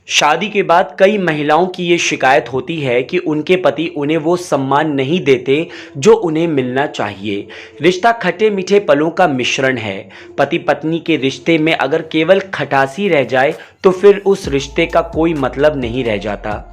शादी के बाद कई महिलाओं की ये शिकायत होती है कि उनके पति उन्हें वो सम्मान नहीं देते जो उन्हें मिलना चाहिए। रिश्ता खट्टे मीठे पलों का मिश्रण है। पति पत्नी के रिश्ते में अगर केवल खटासी रह जाए तो फिर उस रिश्ते का कोई मतलब नहीं रह जाता।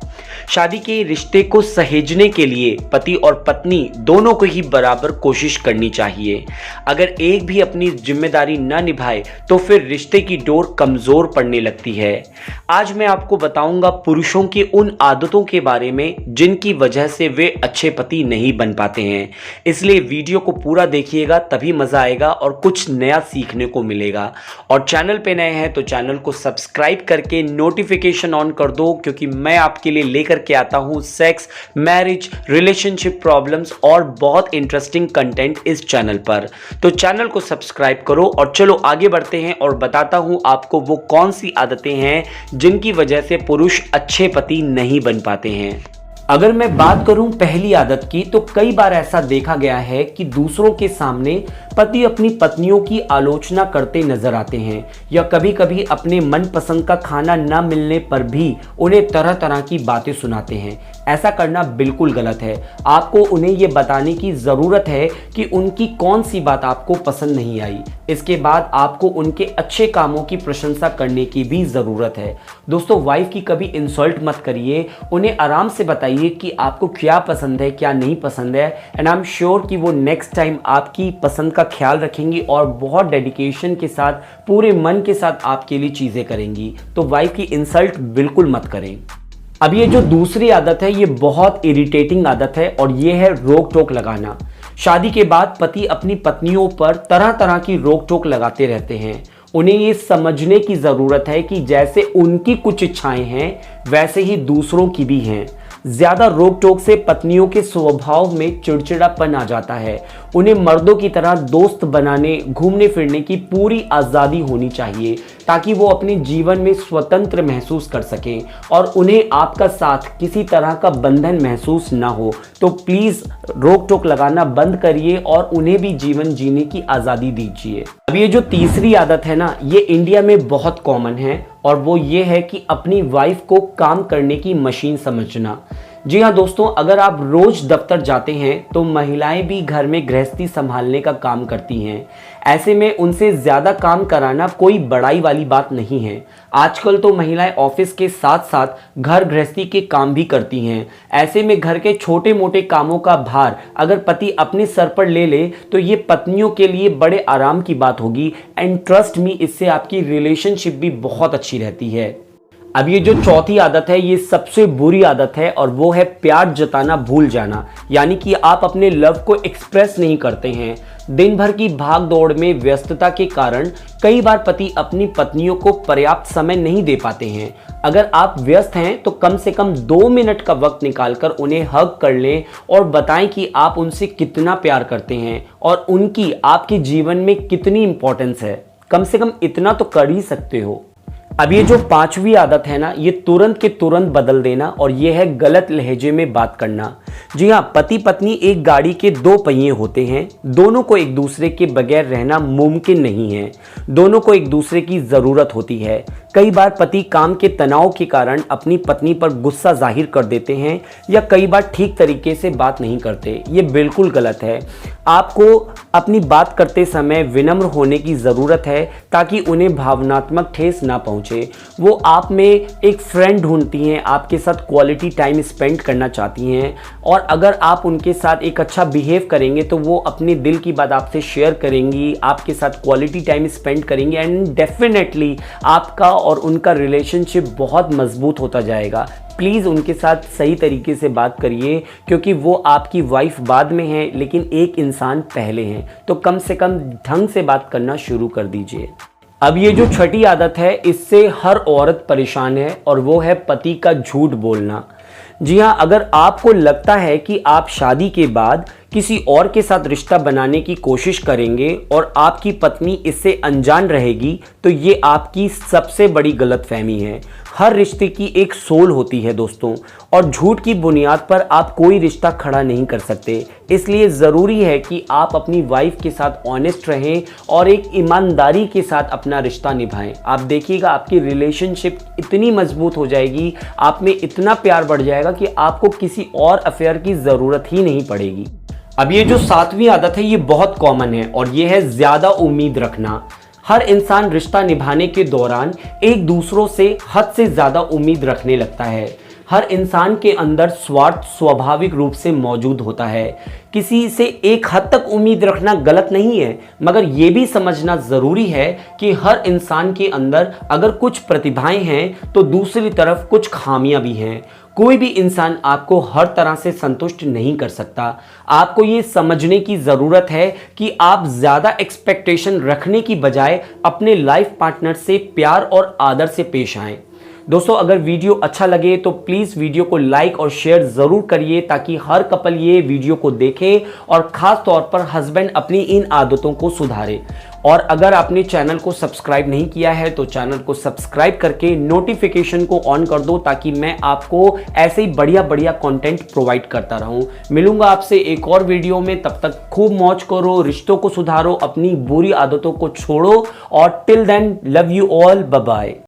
शादी के रिश्ते को सहेजने के लिए पति और पत्नी दोनों को ही बराबर कोशिश करनी चाहिए। अगर एक भी अपनी जिम्मेदारी न निभाए तो फिर रिश्ते की डोर कमजोर पड़ने लगती है। आज मैं आपको बताऊंगा पुरुषों की उन आदतों के बारे में जिनकी वजह से वे अच्छे पति नहीं बन पाते हैं। इसलिए वीडियो को पूरा देखिएगा, तभी मजा आएगा और कुछ नया सीखने को मिलेगा। और चैनल पे नए हैं तो चैनल को सब्सक्राइब करके नोटिफिकेशन ऑन कर दो, क्योंकि मैं आपके लिए लेकर के आता हूं सेक्स, मैरिज, रिलेशनशिप प्रॉब्लम्स और बहुत इंटरेस्टिंग कंटेंट इस चैनल पर। तो चैनल को सब्सक्राइब करो और चलो आगे बढ़ते हैं और बताता हूं आपको वो कौन सी आदतें हैं जिनकी वजह से पुरुष अच्छे पति नहीं बन पाते हैं। अगर मैं बात करूं पहली आदत की, तो कई बार ऐसा देखा गया है कि दूसरों के सामने पति अपनी पत्नियों की आलोचना करते नजर आते हैं, या कभी कभी अपने मनपसंद का खाना न मिलने पर भी उन्हें तरह तरह की बातें सुनाते हैं। ऐसा करना बिल्कुल गलत है। आपको उन्हें ये बताने की ज़रूरत है कि उनकी कौन सी बात आपको पसंद नहीं आई। इसके बाद आपको उनके अच्छे कामों की प्रशंसा करने की भी ज़रूरत है। दोस्तों, वाइफ की कभी इंसल्ट मत करिए। उन्हें आराम से बताइए कि आपको क्या पसंद है, क्या नहीं पसंद है, एंड आई एम श्योर कि वो नेक्स्ट टाइम आपकी पसंद का ख्याल रखेंगी और बहुत डेडिकेशन के साथ, पूरे मन के साथ आपके लिए चीज़ें करेंगी। तो वाइफ की इंसल्ट बिल्कुल मत करें। अब ये जो दूसरी आदत है, ये बहुत इरिटेटिंग आदत है और ये है रोक टोक लगाना। शादी के बाद पति अपनी पत्नियों पर तरह तरह की रोक टोक लगाते रहते हैं। उन्हें ये समझने की ज़रूरत है कि जैसे उनकी कुछ इच्छाएं हैं वैसे ही दूसरों की भी हैं। ज़्यादा रोक टोक से पत्नियों के स्वभाव में चिड़चिड़ापन आ जाता है। उन्हें मर्दों की तरह दोस्त बनाने, घूमने फिरने की पूरी आज़ादी होनी चाहिए, ताकि वो अपने जीवन में स्वतंत्र महसूस कर सकें और उन्हें आपका साथ किसी तरह का बंधन महसूस ना हो। तो प्लीज़ रोक टोक लगाना बंद करिए और उन्हें भी जीवन जीने की आज़ादी दीजिए। अब ये जो तीसरी आदत है ना, ये इंडिया में बहुत कॉमन है और वो ये है कि अपनी वाइफ को काम करने की मशीन समझना। जी हाँ दोस्तों, अगर आप रोज दफ्तर जाते हैं तो महिलाएं भी घर में गृहस्थी संभालने का काम करती हैं। ऐसे में उनसे ज़्यादा काम कराना कोई बड़ाई वाली बात नहीं है। आजकल तो महिलाएं ऑफिस के साथ साथ घर गृहस्थी के काम भी करती हैं। ऐसे में घर के छोटे मोटे कामों का भार अगर पति अपने सर पर ले ले तो ये पत्नियों के लिए बड़े आराम की बात होगी, एंड ट्रस्ट मी, इससे आपकी रिलेशनशिप भी बहुत अच्छी रहती है। अब ये जो चौथी आदत है, ये सबसे बुरी आदत है और वो है प्यार जताना भूल जाना। यानी कि आप अपने लव को एक्सप्रेस नहीं करते हैं। दिन भर की भाग दौड़ में व्यस्तता के कारण कई बार पति अपनी पत्नियों को पर्याप्त समय नहीं दे पाते हैं। अगर आप व्यस्त हैं तो कम से कम 2 मिनट का वक्त निकालकर उन्हें हग कर लें और बताएं कि आप उनसे कितना प्यार करते हैं और उनकी आपके जीवन में कितनी इंपॉर्टेंस है। कम से कम इतना तो कर ही सकते हो। अब ये जो पांचवी आदत है ना, ये तुरंत के तुरंत बदल देना, और ये है गलत लहजे में बात करना। जी हाँ, पति पत्नी एक गाड़ी के 2 पहिए होते हैं। दोनों को एक दूसरे के बगैर रहना मुमकिन नहीं है। दोनों को एक दूसरे की ज़रूरत होती है। कई बार पति काम के तनाव के कारण अपनी पत्नी पर गुस्सा जाहिर कर देते हैं या कई बार ठीक तरीके से बात नहीं करते। ये बिल्कुल गलत है। आपको अपनी बात करते समय विनम्र होने की ज़रूरत है ताकि उन्हें भावनात्मक ठेस ना पहुँचे। वो आप में एक फ्रेंड ढूंढती हैं, आपके साथ क्वालिटी टाइम स्पेंड करना चाहती हैं, और अगर आप उनके साथ एक अच्छा बिहेव करेंगे तो वो अपने दिल की बात आपसे शेयर करेंगी, आपके साथ क्वालिटी टाइम स्पेंड करेंगे, एंड डेफिनेटली आपका और उनका रिलेशनशिप बहुत मजबूत होता जाएगा। प्लीज़ उनके साथ सही तरीके से बात करिए, क्योंकि वो आपकी वाइफ बाद में है लेकिन एक इंसान पहले हैं। तो कम से कम ढंग से बात करना शुरू कर दीजिए। अब ये जो छठी आदत है, इससे हर औरत परेशान है और वो है पति का झूठ बोलना। जी हाँ, अगर आपको लगता है कि आप शादी के बाद किसी और के साथ रिश्ता बनाने की कोशिश करेंगे और आपकी पत्नी इससे अनजान रहेगी, तो ये आपकी सबसे बड़ी गलतफहमी है। हर रिश्ते की एक सोल होती है दोस्तों, और झूठ की बुनियाद पर आप कोई रिश्ता खड़ा नहीं कर सकते। इसलिए ज़रूरी है कि आप अपनी वाइफ के साथ ऑनेस्ट रहें और एक ईमानदारी के साथ अपना रिश्ता निभाएं। आप देखिएगा आपकी रिलेशनशिप इतनी मजबूत हो जाएगी, आप में इतना प्यार बढ़ जाएगा कि आपको किसी और अफेयर की ज़रूरत ही नहीं पड़ेगी। अब ये जो 7वीं आदत है ये बहुत कॉमन है और ये है ज़्यादा उम्मीद रखना। हर इंसान रिश्ता निभाने के दौरान एक दूसरों से हद से ज़्यादा उम्मीद रखने लगता है। हर इंसान के अंदर स्वार्थ स्वाभाविक रूप से मौजूद होता है। किसी से एक हद तक उम्मीद रखना गलत नहीं है, मगर ये भी समझना ज़रूरी है कि हर इंसान के अंदर अगर कुछ प्रतिभाएं हैं तो दूसरी तरफ कुछ खामियां भी हैं। कोई भी इंसान आपको हर तरह से संतुष्ट नहीं कर सकता। आपको ये समझने की ज़रूरत है कि आप ज़्यादा एक्सपेक्टेशन रखने की बजाय अपने लाइफ पार्टनर से प्यार और आदर से पेश आएं। दोस्तों, अगर वीडियो अच्छा लगे तो प्लीज़ वीडियो को लाइक और शेयर ज़रूर करिए ताकि हर कपल ये वीडियो को देखे और ख़ास तौर पर हस्बैंड अपनी इन आदतों को सुधारे। और अगर आपने चैनल को सब्सक्राइब नहीं किया है तो चैनल को सब्सक्राइब करके नोटिफिकेशन को ऑन कर दो ताकि मैं आपको ऐसे ही बढ़िया बढ़िया कंटेंट प्रोवाइड करता रहूं। मिलूंगा आपसे एक और वीडियो में, तब तक खूब मौज करो, रिश्तों को सुधारो, अपनी बुरी आदतों को छोड़ो और till then love you all, bye bye.